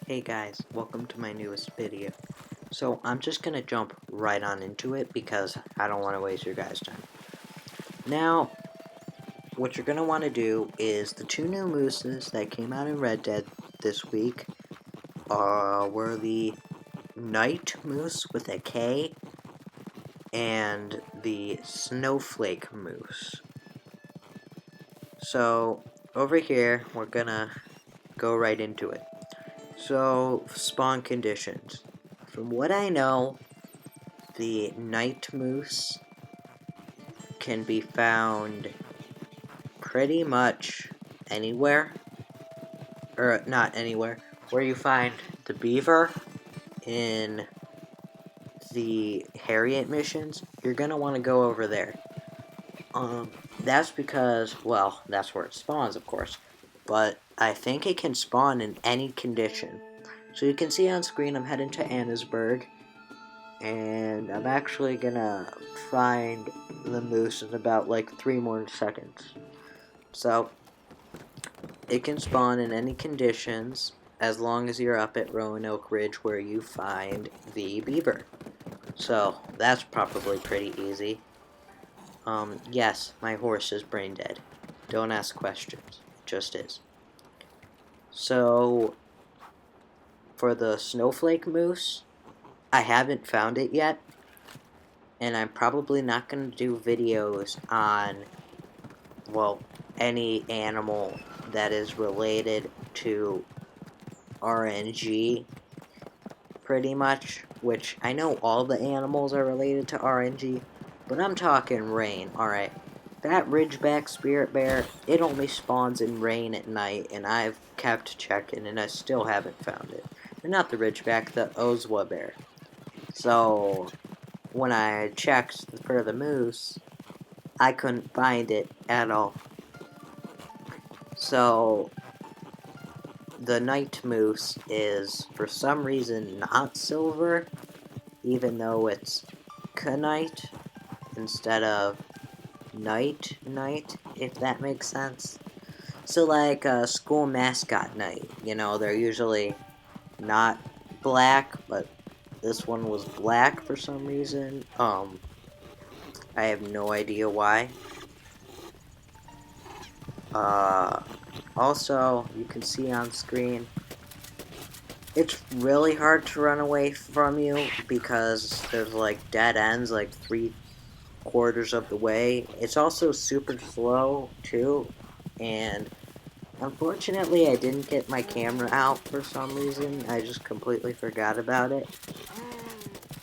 Hey guys, welcome to my newest video. So I'm just gonna jump right on into it because I don't want to waste your guys' time. Now, what you're gonna want to do is the two new mooses that came out in Red Dead this week were the Night Moose with a K and the Snowflake Moose. So over here, we're gonna go right into it. So spawn conditions. From what I know, the night moose can be found pretty much anywhere, or not anywhere, where you find the beaver in the Harriet missions, you're going to want to go over there. That's because, well, that's where it spawns, of course, but I think it can spawn in any condition. So you can see on screen I'm heading to Annesburg, and I'm actually gonna find the moose in about like 3 more seconds. So it can spawn in any conditions as long as you're up at Roanoke Ridge where you find the beaver. So that's probably pretty easy. Yes, my horse is brain dead. Don't ask questions. It just is. So for the snowflake moose, I haven't found it yet, and I'm probably not going to do videos on, well, any animal that is related to RNG, pretty much, which I know all the animals are related to RNG, but I'm talking rain, alright. That Ridgeback Spirit Bear, it only spawns in rain at night, and I've kept checking, and I still haven't found it. And not the Ridgeback, the Ozwa Bear. So, when I checked for the moose, I couldn't find it at all. So, the night moose is, for some reason, not silver, even though it's Knight instead of night, if that makes sense. So, like a school mascot night, you know, they're usually not black, but this one was black for some reason. I have no idea why. Also, you can see on screen, it's really hard to run away from you because there's like dead ends like 3/4 of the way. It's also super slow too, and unfortunately I didn't get my camera out for some reason. I just completely forgot about it.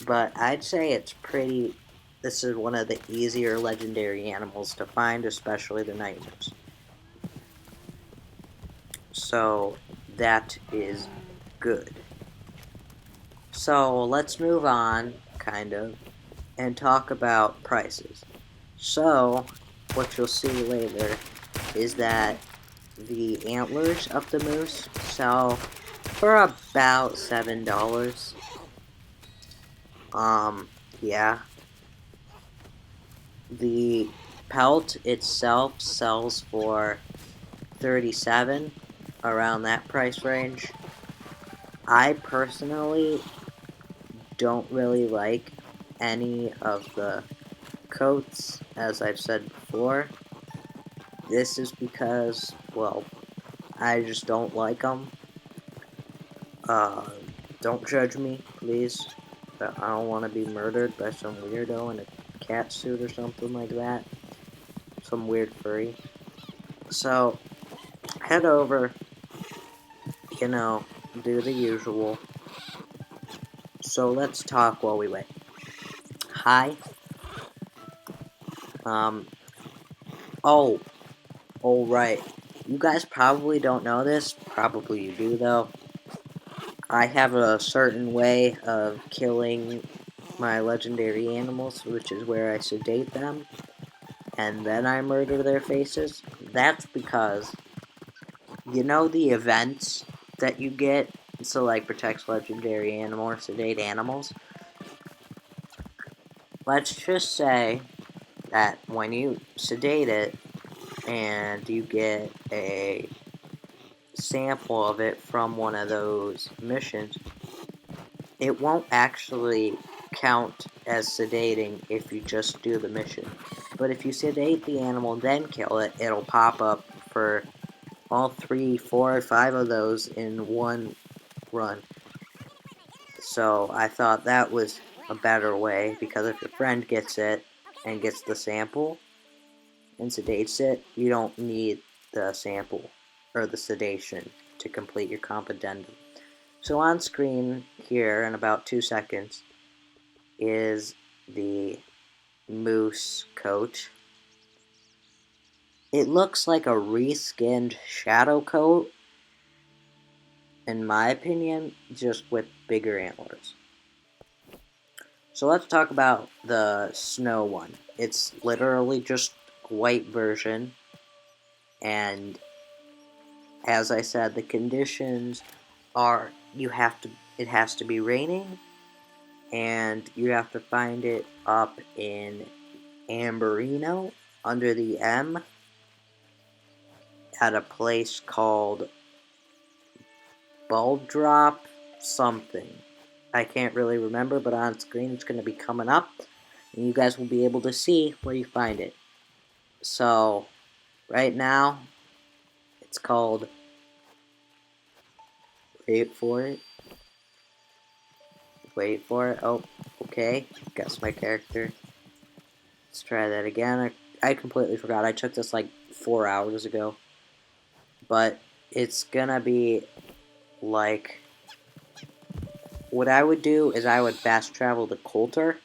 But I'd say this is one of the easier legendary animals to find, especially the night moose. So that is good. So let's move on, kind of, and talk about prices. So, what you'll see later is that the antlers of the moose sell for about $7. Yeah. The pelt itself sells for $37, around that price range. I personally don't really like any of the coats, as I've said before. This is because, well, I just don't like them. Don't judge me, please. I don't want to be murdered by some weirdo in a cat suit or something like that. Some weird furry. So, head over, you know, do the usual. So let's talk while we wait. Hi. Oh, right. You guys probably don't know this. Probably you do, though. I have a certain way of killing my legendary animals, which is where I sedate them, and then I murder their faces. That's because, you know the events that you get? So, like, protects legendary animal or sedate animals? Let's just say that when you sedate it, and you get a sample of it from one of those missions, it won't actually count as sedating if you just do the mission. But if you sedate the animal then kill it, it'll pop up for all 3, 4, or 5 of those in one run. So I thought that was a better way, because if your friend gets it and gets the sample and sedates it, you don't need the sample or the sedation to complete your comp addendum. So on screen here in about 2 seconds is the moose coat. It looks like a reskinned shadow coat, in my opinion, just with bigger antlers. So let's talk about the snow one. It's literally just a white version, and as I said, the conditions are it has to be raining, and you have to find it up in Amberino under the M at a place called Baldrop something. I can't really remember, but on screen it's going to be coming up, and you guys will be able to see where you find it. So, right now, it's called, wait for it, oh, okay, guess my character. Let's try that again. I completely forgot, I took this like 4 hours ago. But it's gonna be like, what I would do is I would fast travel to Coulter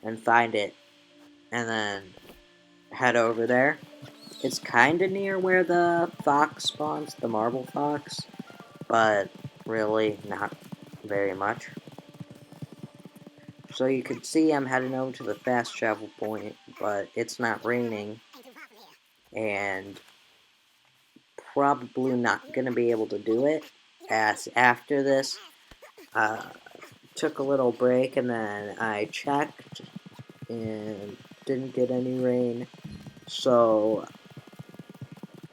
and find it, and then head over there. It's kinda near where the fox spawns, the marble fox, but really not very much. So you can see I'm heading over to the fast travel point, but it's not raining, and probably not going to be able to do it, as after this, took a little break, and then I checked, and didn't get any rain, so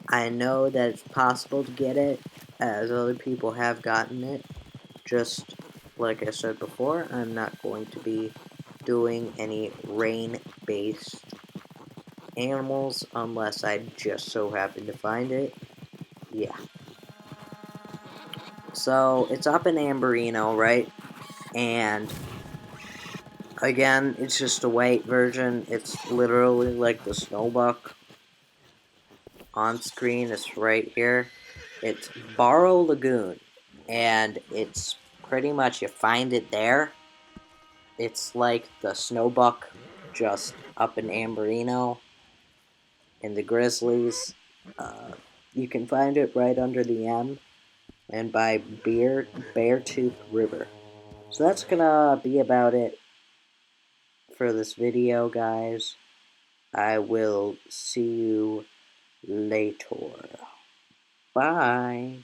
I know that it's possible to get it, as other people have gotten it. Just like I said before, I'm not going to be doing any rain-based animals unless I just so happen to find it. Yeah. So, it's up in Amberino, right? And, again, it's just a white version. It's literally like the Snowbuck. On screen, it's right here. It's Barrow Lagoon. And it's pretty much, you find it there. It's like the Snowbuck, just up in Amberino, in the Grizzlies. You can find it right under the M, and by Beartooth River. So that's gonna be about it for this video, guys. I will see you later. Bye.